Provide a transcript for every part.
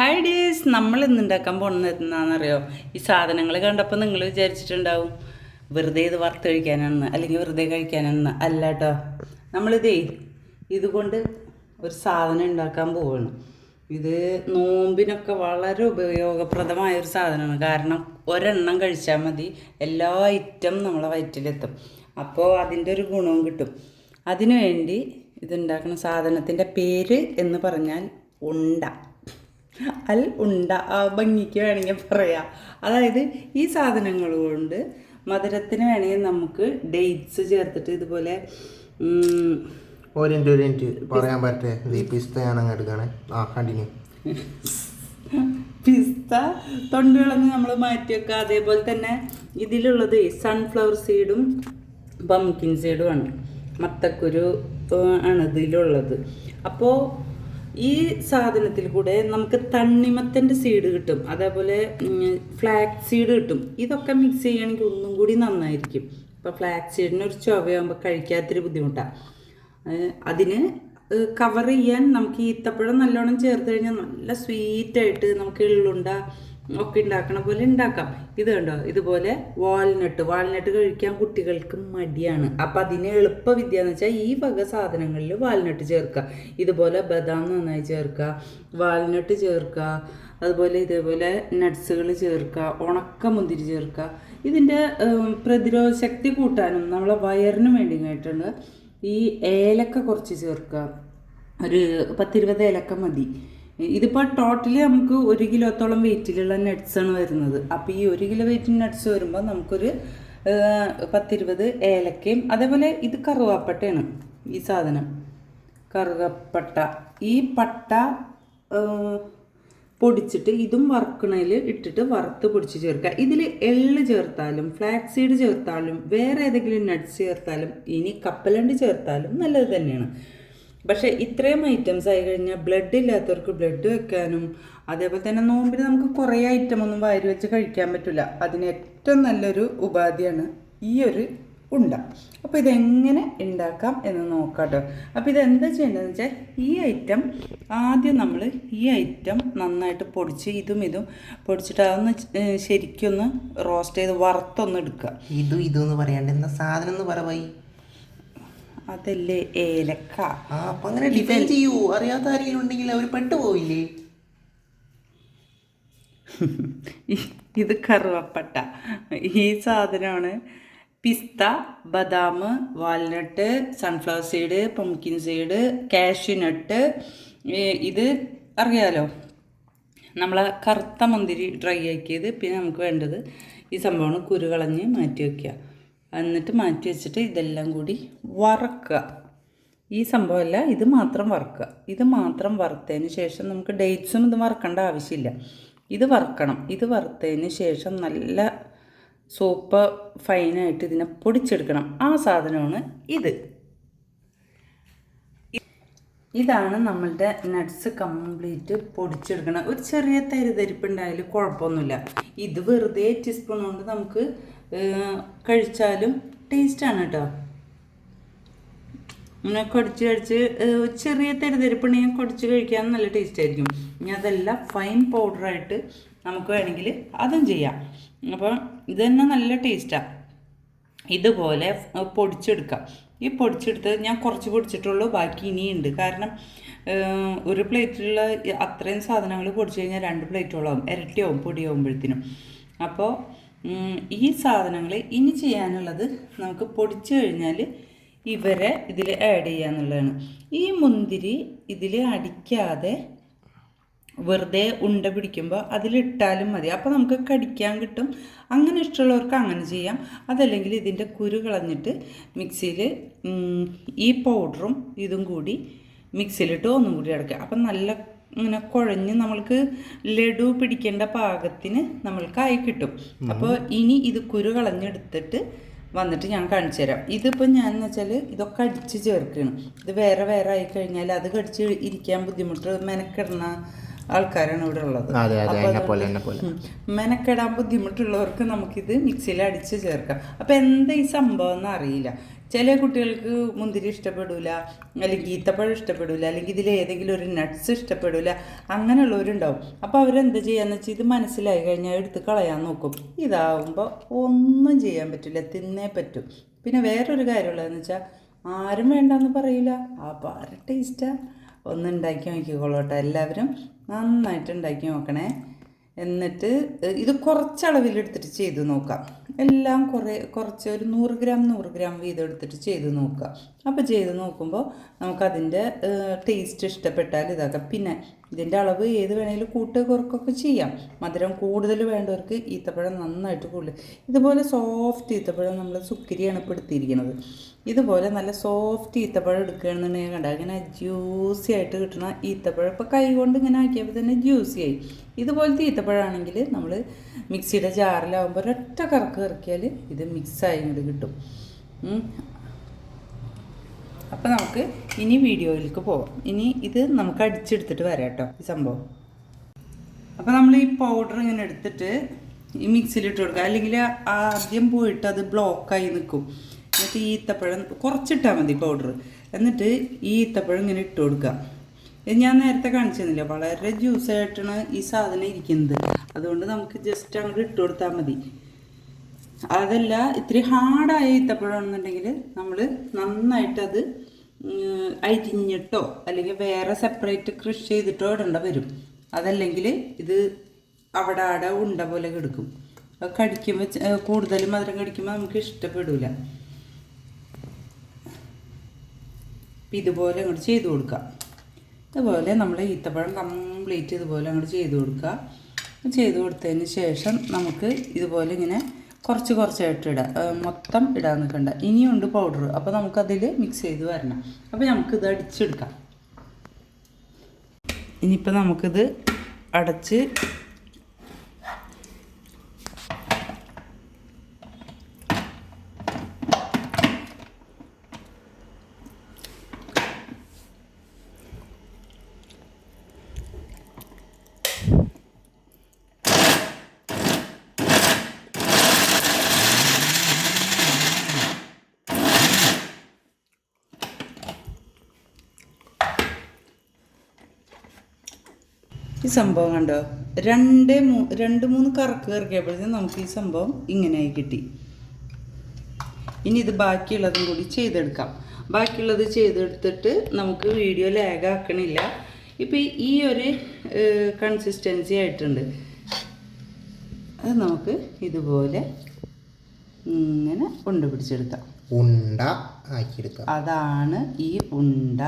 Hi days, നമ്മൾ ഇന്ന് ഉണ്ടാക്കാൻ പോകുന്നത് എന്താണെന്നറിയോ? ഈ സാധനങ്ങൾ കണ്ടപ്പോൾ നിങ്ങൾ വിചാരിച്ചിട്ടുണ്ടാവും വെറുതെ ഇത് വറുത്ത് കഴിക്കാനാണെന്ന്, അല്ലെങ്കിൽ വെറുതെ കഴിക്കാനാണെന്ന്. അല്ല കേട്ടോ, നമ്മളിതേ ഇതുകൊണ്ട് ഒരു സാധനം ഉണ്ടാക്കാൻ പോവുകയാണ്. ഇത് നോമ്പിനൊക്കെ വളരെ ഉപയോഗപ്രദമായ ഒരു സാധനമാണ്. കാരണം ഒരെണ്ണം കഴിച്ചാൽ മതി, എല്ലാ ഐറ്റം നമ്മളെ വയറ്റിലെത്തും. അപ്പോൾ അതിൻ്റെ ഒരു ഗുണവും കിട്ടും. അതിനു വേണ്ടി ഇതുണ്ടാക്കുന്ന സാധനത്തിൻ്റെ പേര് എന്ന് പറഞ്ഞാൽ ഉണ്ട. ഉണ്ട, ആ ഭംഗിക്ക് വേണമെങ്കിൽ പറയാം. അതായത് ഈ സാധനങ്ങൾ കൊണ്ട് മധുരത്തിന് വേണമെങ്കിൽ നമുക്ക് ഡേറ്റ്സ് ചേർത്തിട്ട് ഇതുപോലെ പറയാൻ പറ്റേ പിസ്ത ഞാൻ അങ്ങ് എടുക്കണേ. കണ്ടിന്യൂ. പിസ്ത തൊണ്ടുകളൊന്ന് നമ്മൾ മാറ്റി വെക്കുക. അതേപോലെ തന്നെ ഇതിലുള്ളത് സൺഫ്ലവർ സീഡും പംകിൻ സീഡുമാണ്, മത്തക്കുരു ആണ് ഇതിലുള്ളത്. അപ്പോൾ ഈ സാധനത്തിൽ കൂടെ നമുക്ക് തണ്ണിമത്തൻ്റെ സീഡ് കിട്ടും, അതേപോലെ ഫ്ലാക്സ് സീഡ് കിട്ടും. ഇതൊക്കെ മിക്സ് ചെയ്യുകയാണെങ്കിൽ ഒന്നും കൂടി നന്നായിരിക്കും. ഇപ്പോൾ ഫ്ലാക്സ് സീഡിന് ഒരു ചുവയാകുമ്പോൾ കഴിക്കാത്തൊരു ബുദ്ധിമുട്ടാണ്. അതിന് കവർ ചെയ്യാൻ നമുക്ക് ഈത്തപ്പഴം നല്ലോണം ചേർത്ത് കഴിഞ്ഞാൽ നല്ല സ്വീറ്റായിട്ട് നമുക്ക് എള്ളുണ്ട ഒക്കെ ഉണ്ടാക്കണ പോലെ ഉണ്ടാക്കാം. ഇത് കണ്ടോ, ഇതുപോലെ വാൾനട്ട് കഴിക്കാൻ കുട്ടികൾക്ക് മടിയാണ്. അപ്പം അതിന് എളുപ്പ വിദ്യ എന്ന് വെച്ചാൽ ഈ വക സാധനങ്ങളിൽ വാൾനട്ട് ചേർക്കുക. ഇതുപോലെ ബദാം നന്നായി ചേർക്കുക, വാൾനട്ട് ചേർക്കുക, അതുപോലെ ഇതേപോലെ നട്ട്സുകൾ ചേർക്കുക, ഉണക്ക മുന്തിരി ചേർക്കുക. ഇതിൻ്റെ പ്രതിരോധ ശക്തി കൂട്ടാനും നമ്മളെ വയറിന് വേണ്ടിയിട്ടാണ് ഈ ഏലക്ക കുറച്ച് ചേർക്കുക. ഒരു 10-20 ഏലക്ക മതി. ഇതിപ്പോൾ ടോട്ടലി നമുക്ക് 1 കിലോത്തോളം വെയിറ്റിലുള്ള നട്ട്സാണ് വരുന്നത്. അപ്പോൾ ഈ 1 കിലോ വെയിറ്റ് നട്ട്സ് വരുമ്പോൾ നമുക്കൊരു 10-20 ഏലക്കയും, അതേപോലെ ഇത് കറുവാപ്പട്ടയാണ്. ഈ സാധനം കറുവപ്പട്ട, ഈ പട്ട പൊടിച്ചിട്ട് ഇതും വറുക്കണയിൽ ഇട്ടിട്ട് വറുത്ത് പൊടിച്ച് ചേർക്കുക. ഇതിൽ എള്ള് ചേർത്താലും ഫ്ലാക്സ് സീഡ് ചേർത്താലും വേറെ ഏതെങ്കിലും നട്ട്സ് ചേർത്താലും ഇനി കപ്പലണ്ടി ചേർത്താലും നല്ലത് തന്നെയാണ്. പക്ഷേ ഇത്രയും ഐറ്റംസ് ആയി കഴിഞ്ഞാൽ ബ്ലഡ് ഇല്ലാത്തവർക്ക് ബ്ലഡ് വെക്കാനും, അതേപോലെ തന്നെ നോമ്പിന് നമുക്ക് കുറേ ഐറ്റമൊന്നും വാരി വെച്ച് കഴിക്കാൻ പറ്റില്ല. അതിന് ഏറ്റവും നല്ലൊരു ഉപാധിയാണ് ഈ ഒരു ഉണ്ട. അപ്പോൾ ഇതെങ്ങനെ ഉണ്ടാക്കാം എന്ന് നോക്കാം കേട്ടോ. അപ്പോൾ ഇതെന്താ ചെയ്യേണ്ടതെന്ന് വെച്ചാൽ ആദ്യം നമ്മൾ ഈ ഐറ്റം നന്നായിട്ട് പൊടിച്ച് ഇതും പൊടിച്ചിട്ട് അതൊന്ന് ശരിക്കൊന്ന് റോസ്റ്റ് ചെയ്ത് വറുത്തൊന്ന് എടുക്കുക. ഇതെന്ന് പറയാണ്ട് എന്താ സാധനം എന്ന് പറവായി? അതല്ലേ ഏലക്ക. അപ്പം അങ്ങനെ ഡിഫൈൻ ചെയ്യൂ. അറിയാത്ത ആരെങ്കിലും ഉണ്ടെങ്കിൽ അവർ പെട്ടുപോയില്ലേ? ഇത് കറുവപ്പട്ട. ഈ സാധനമാണ് പിസ്ത, ബദാം, walnut, sunflower seed, pumpkin seed, cashew nut. ഇത് അറിയാലോ, നമ്മളെ കറുത്ത മുന്തിരി ഡ്രൈ ആക്കിയത്. പിന്നെ നമുക്ക് വേണ്ടത് ഈ സംഭവമാണ്, കുരു കളഞ്ഞ് മാറ്റി വയ്ക്കുക. എന്നിട്ട് മാറ്റി വെച്ചിട്ട് ഇതെല്ലാം കൂടി വറക്കുക. ഈ സംഭവമല്ല, ഇത് മാത്രം വറുക്കുക. ഇത് മാത്രം വറുത്തതിന് ശേഷം നമുക്ക് ഡേറ്റ്സും ഇത് വറുക്കേണ്ട ആവശ്യമില്ല. ഇത് വറുക്കണം. ഇത് വറുത്തതിന് ശേഷം നല്ല സൂപ്പർ ഫൈനായിട്ട് ഇതിനെ പൊടിച്ചെടുക്കണം. ആ സാധനമാണ് ഇത്. ഇതാണ് നമ്മളുടെ നട്ട്സ് കംപ്ലീറ്റ് പൊടിച്ചെടുക്കണം. ഒരു ചെറിയ തരിതരിപ്പുണ്ടായാലും കുഴപ്പമൊന്നുമില്ല. ഇത് വെറുതെ ടീസ്പൂൺ കൊണ്ട് നമുക്ക് കഴിച്ചാലും ടേസ്റ്റാണ് കേട്ടോ. ഇങ്ങനെ കടിച്ച് ചെറിയ തരിതരിപ്പുണ്ടെങ്കിൽ കടിച്ച് കഴിക്കാൻ നല്ല ടേസ്റ്റ് ആയിരിക്കും. ഇനി അതല്ല ഫൈൻ പൗഡറായിട്ട് നമുക്ക് വേണമെങ്കിൽ അതും ചെയ്യാം. അപ്പോൾ ഇത് തന്നെ നല്ല ടേസ്റ്റാണ്. ഇതുപോലെ പൊടിച്ചെടുക്കാം. ഈ പൊടിച്ചെടുത്ത് ഞാൻ കുറച്ച് പൊടിച്ചിട്ടുള്ളൂ, ബാക്കി ഇനിയുണ്ട്. കാരണം ഒരു പ്ലേറ്റിലുള്ള അത്രയും സാധനങ്ങൾ പൊടിച്ച് കഴിഞ്ഞാൽ 2 പ്ലേറ്റോളം ഇരട്ടിയാവും പൊടിയാവുമ്പോഴത്തേനും. അപ്പോൾ ഈ സാധനങ്ങൾ ഇനി ചെയ്യാനുള്ളത് നമുക്ക് പൊടിച്ചു കഴിഞ്ഞാൽ ഇവരെ ഇതിൽ ആഡ് ചെയ്യാന്നുള്ളതാണ്. ഈ മുന്തിരി ഇതിൽ അടിക്കാതെ വെറുതെ ഉണ്ട പിടിക്കുമ്പോൾ അതിലിട്ടാലും മതി. അപ്പോൾ നമുക്ക് കടിക്കാൻ കിട്ടും. അങ്ങനെ ഇഷ്ടമുള്ളവർക്ക് അങ്ങനെ ചെയ്യാം. അതല്ലെങ്കിൽ ഇതിൻ്റെ കുരു കളഞ്ഞിട്ട് മിക്സിയിൽ ഈ പൗഡറും ഇതും കൂടി മിക്സിയിലിട്ട് ഒന്നും കൂടി അടയ്ക്കുക. അപ്പം നല്ല ഇങ്ങനെ കുഴഞ്ഞ് നമ്മൾക്ക് ലഡു പിടിക്കേണ്ട പാകത്തിന് നമ്മൾക്കായി കിട്ടും. അപ്പോൾ ഇനി ഇത് കുരു കളഞ്ഞെടുത്തിട്ട് വന്നിട്ട് ഞാൻ കാണിച്ചു തരാം. ഇതിപ്പോൾ ഞാനെന്ന് വെച്ചാൽ ഇതൊക്കെ അടിച്ച് ചേർക്കണം. ഇത് വേറെ ആയി കഴിഞ്ഞാൽ അത് കടിച്ച് ഇരിക്കാൻ ബുദ്ധിമുട്ട് മെനക്കിടുന്ന ആൾക്കാരാണ് ഇവിടെ ഉള്ളത്. മെനക്കെടാൻ ബുദ്ധിമുട്ടുള്ളവർക്ക് നമുക്കിത് മിക്സിയിൽ അടിച്ച് ചേർക്കാം. അപ്പോൾ എന്താ ഈ സംഭവം എന്ന് അറിയില്ല. ചില കുട്ടികൾക്ക് മുന്തിരി ഇഷ്ടപ്പെടില്ല, അല്ലെങ്കിൽ ഈത്തപ്പഴം ഇഷ്ടപ്പെടില്ല, അല്ലെങ്കിൽ ഇതിൽ ഏതെങ്കിലും ഒരു നട്ട്സ് ഇഷ്ടപ്പെടില്ല, അങ്ങനെയുള്ളവരുണ്ടാവും. അപ്പോൾ അവരെന്ത് ചെയ്യാന്ന് വെച്ചാൽ ഇത് മനസ്സിലായി കഴിഞ്ഞാൽ എടുത്ത് കളയാൻ നോക്കും. ഇതാവുമ്പോൾ ഒന്നും ചെയ്യാൻ പറ്റില്ല, തിന്നേ പറ്റും. പിന്നെ വേറൊരു കാര്യമുള്ളതെന്ന് വെച്ചാൽ ആരും വേണ്ടെന്ന് പറയില്ല, അപാര ടേസ്റ്റാണ്. ഒന്ന് ഉണ്ടാക്കി നോക്കിക്കോളൂട്ടോ എല്ലാവരും, നന്നായിട്ട് ഉണ്ടാക്കി നോക്കണേ. എന്നിട്ട് ഇത് കുറച്ചളവിലെടുത്തിട്ട് ചെയ്ത് നോക്കാം. എല്ലാം കുറച്ച് ഒരു 100 ഗ്രാം വീതം എടുത്തിട്ട് ചെയ്ത് നോക്കുക. അപ്പോൾ ചെയ്ത് നോക്കുമ്പോൾ നമുക്കതിൻ്റെ ടേസ്റ്റ് ഇഷ്ടപ്പെട്ടാൽ ഇതാക്കാം. പിന്നെ ഇതിൻ്റെ അളവ് ഏത് വേണേലും കുറക്കൊക്കെ ചെയ്യാം. മധുരം കൂടുതൽ വേണ്ടവർക്ക് ഈത്തപ്പഴം നന്നായിട്ട് കൂടുതൽ. ഇതുപോലെ സോഫ്റ്റ് ഈത്തപ്പഴം നമ്മൾ സുക്കിരിയാണ് ഇപ്പോൾ എടുത്തിരിക്കുന്നത്. ഇതുപോലെ നല്ല സോഫ്റ്റ് ഈത്തപ്പഴം എടുക്കുകയാണെന്നുണ്ടെങ്കിൽ കണ്ടാൽ ഇങ്ങനെ ജ്യൂസി ആയിട്ട് കിട്ടണ ഈത്തപ്പഴം ഇപ്പോൾ കൈ കൊണ്ട് ഇങ്ങനെ ആക്കിയപ്പോൾ തന്നെ ജ്യൂസി ആയി. ഇതുപോലത്തെ ഈത്തപ്പഴമാണെങ്കിൽ നമ്മൾ മിക്സിയുടെ ജാറിലാവുമ്പോൾ ഒരൊറ്റ കറക്ക് ഇറക്കിയാൽ ഇത് മിക്സായി ഇങ്ങോട്ട് കിട്ടും. അപ്പോൾ നമുക്ക് ഇനി വീഡിയോയിലേക്ക് പോവാം. ഇനി ഇത് നമുക്ക് അടിച്ചെടുത്തിട്ട് വരാം കേട്ടോ ഈ സംഭവം. അപ്പോൾ നമ്മൾ ഈ പൗഡർ ഇങ്ങനെ എടുത്തിട്ട് ഈ മിക്സിയിലിട്ട് കൊടുക്കുക, അല്ലെങ്കിൽ ആദ്യം പോയിട്ട് അത് ബ്ലോക്കായി നിൽക്കും. എന്നിട്ട് ഈ ഈത്തപ്പഴം കുറച്ചിട്ടാൽ മതി പൗഡർ. എന്നിട്ട് ഈ ഈത്തപ്പഴം ഇങ്ങനെ ഇട്ട് കൊടുക്കുക. ഇത് ഞാൻ നേരത്തെ കാണിച്ചു തന്നില്ല, വളരെ ജ്യൂസായിട്ടാണ് ഈ സാധനം ഇരിക്കുന്നത്. അതുകൊണ്ട് നമുക്ക് ജസ്റ്റ് അങ്ങോട്ട് ഇട്ട് കൊടുത്താൽ മതി. അതല്ല ഇത്തിരി ഹാർഡായ ഈത്തപ്പഴമാണെന്നുണ്ടെങ്കിൽ നമ്മൾ നന്നായിട്ടത് അരിഞ്ഞിട്ടോ അല്ലെങ്കിൽ വേറെ സെപ്പറേറ്റ് കൃഷി ചെയ്തിട്ടോ ഇടേണ്ട വരും. അതല്ലെങ്കിൽ ഇത് അവിടെ ഉണ്ട പോലെ കിടക്കും. കടിക്കുമ്പോൾ കൂടുതൽ മധുരം കടിക്കുമ്പോൾ നമുക്ക് ഇഷ്ടപ്പെടില്ല. ഇതുപോലെ അങ്ങോട്ട് ചെയ്ത് കൊടുക്കുക. ഇതുപോലെ നമ്മൾ ഈത്തപ്പഴം കംപ്ലീറ്റ് ഇതുപോലെ അങ്ങോട്ട് ചെയ്ത് കൊടുക്കുക. ചെയ്ത് കൊടുത്തതിന് ശേഷം നമുക്ക് ഇതുപോലെ ഇങ്ങനെ കുറച്ചായിട്ട് ഇടാം, മൊത്തം ഇടാൻ നിൽക്കണ്ട. ഇനിയുണ്ട് പൗഡർ, അപ്പോൾ നമുക്കതിൽ മിക്സ് ചെയ്ത് വരണം. അപ്പോൾ നമുക്കിത് അടിച്ചെടുക്കാം. ഇനിയിപ്പോൾ നമുക്കിത് അടച്ച് ഈ സംഭവം കണ്ടോ, 2-3 കറക്ക് കറക്കിയപ്പോഴത്തേക്കും നമുക്ക് ഈ സംഭവം ഇങ്ങനെയായി കിട്ടി. ഇനി ഇത് ബാക്കിയുള്ളതും കൂടി ചെയ്തെടുക്കാം. ബാക്കിയുള്ളത് ചെയ്തെടുത്തിട്ട് നമുക്ക് വീഡിയോ ലാഗ് ആക്കണില്ല. ഇപ്പോൾ ഈ ഒരു കൺസിസ്റ്റൻസി ആയിട്ടുണ്ട്. അത് നമുക്ക് ഇതുപോലെ ഇങ്ങനെ ഉണ്ട പിടിച്ചെടുക്കാം. ഉണ്ട ആക്കിയെടുക്കാം. അതാണ് ഈ ഉണ്ട.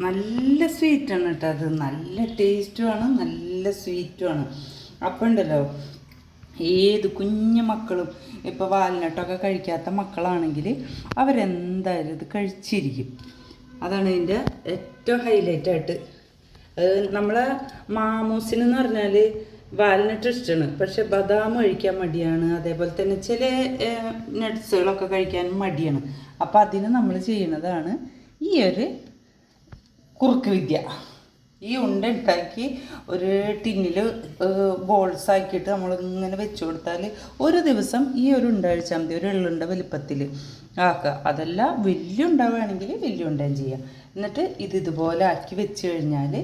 നല്ല സ്വീറ്റാണ് കേട്ടോ, അത് നല്ല ടേസ്റ്റുമാണ്, നല്ല സ്വീറ്റുമാണ്. അപ്പം ഉണ്ടല്ലോ, ഏത് കുഞ്ഞു മക്കളും ഇപ്പോൾ വാൽനട്ടൊക്കെ കഴിക്കാത്ത മക്കളാണെങ്കിൽ അവരെന്തായാലും ഇത് കഴിച്ചിരിക്കും. അതാണ് ഇതിൻ്റെ ഏറ്റവും ഹൈലൈറ്റായിട്ട്. നമ്മളെ മാമൂസിനെന്ന് പറഞ്ഞാൽ വാൽനട്ട് ഇഷ്ടമാണ്, പക്ഷെ ബദാം കഴിക്കാൻ മടിയാണ്. അതേപോലെ തന്നെ ചില നട്ട്സുകളൊക്കെ കഴിക്കാൻ മടിയാണ്. അപ്പം അതിന് നമ്മൾ ചെയ്യുന്നതാണ് ഈ ഒരു കുറുക്ക് വിദ്യ. ഈ ഉണ്ട ഉണ്ടാക്കി ഒരു ടിന്നിൽ ബോൾസ് ആക്കിയിട്ട് നമ്മളിങ്ങനെ വെച്ച് കൊടുത്താൽ ഒരു ദിവസം ഈ ഒരു ഉണ്ട കഴിച്ചാൽ മതി. ഒരു എള്ളുണ്ട വലിപ്പത്തിൽ ആക്കുക. അതല്ല വലിയ ഉണ്ടാവുകയാണെങ്കിൽ വലിയ ഉണ്ടയും ചെയ്യാം. എന്നിട്ട് ഇതുപോലെ ആക്കി വെച്ച് കഴിഞ്ഞാൽ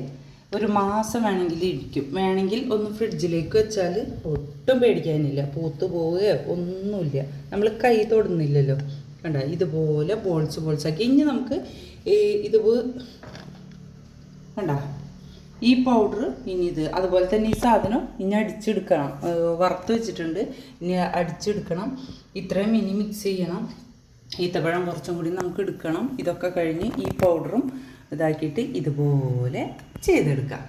ഒരു മാസം വേണമെങ്കിൽ ഇരിക്കും. വേണമെങ്കിൽ ഒന്ന് ഫ്രിഡ്ജിലേക്ക് വെച്ചാൽ ഒട്ടും പേടിക്കാനില്ല, പൂത്ത് പോവുകയോ ഒന്നുമില്ല. നമ്മൾ കൈ തൊടുന്നില്ലല്ലോ. കണ്ട, ഇതുപോലെ ബോൾസ് ആക്കി. ഇനി നമുക്ക് ഇത് കണ്ട ഈ പൗഡർ ഇനി ഇത് അതുപോലെ തന്നെ ഈ സാധനം ഇനി അടിച്ചെടുക്കണം. വറുത്ത് വെച്ചിട്ടുണ്ട്, ഇനി അടിച്ചെടുക്കണം. ഇത്രയും ഇനി മിക്സ് ചെയ്യണം. ഈത്തപ്പഴം കുറച്ചും കൂടി നമുക്ക് എടുക്കണം. ഇതൊക്കെ കഴിഞ്ഞ് ഈ പൗഡറും ഇതാക്കിയിട്ട് ഇതുപോലെ ചെയ്തെടുക്കാം.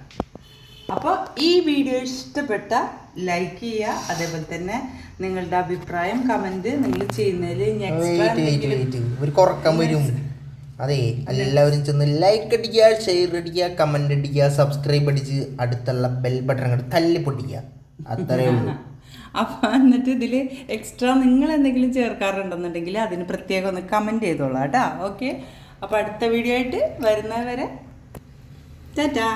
അപ്പോൾ ഈ വീഡിയോ ഇഷ്ടപ്പെട്ട ലൈക്ക് ചെയ്യുക. അതേപോലെ തന്നെ നിങ്ങളുടെ അഭിപ്രായം കമൻറ്റ് നിങ്ങൾ ചെയ്യുന്നതിൽ ഒരു കുറക്കം വരും. അതെ, എല്ലാവരും ചെന്ന് ലൈക്ക് അടിക്കുക, ഷെയർ അടിക്കുക, കമന്റ് അടിക്കുക, സബ്സ്ക്രൈബ് അടിച്ച് അടുത്തുള്ള ബെൽ ബട്ടൺ അങ്ങോട്ട് തല്ലി പൊട്ടിക്കുക. അത്രയേ ഉള്ളൂ. അപ്പോൾ എന്നിട്ട് ഇതിൽ എക്സ്ട്രാ നിങ്ങൾ എന്തെങ്കിലും ചേർക്കാറുണ്ടെന്നുണ്ടെങ്കിൽ അതിന് പ്രത്യേകം ഒന്ന് കമൻറ്റ് ചെയ്തോളാം കേട്ടോ. ഓക്കെ, അപ്പോൾ അടുത്ത വീഡിയോ ആയിട്ട് വരുന്നവരെ ടാറ്റാ.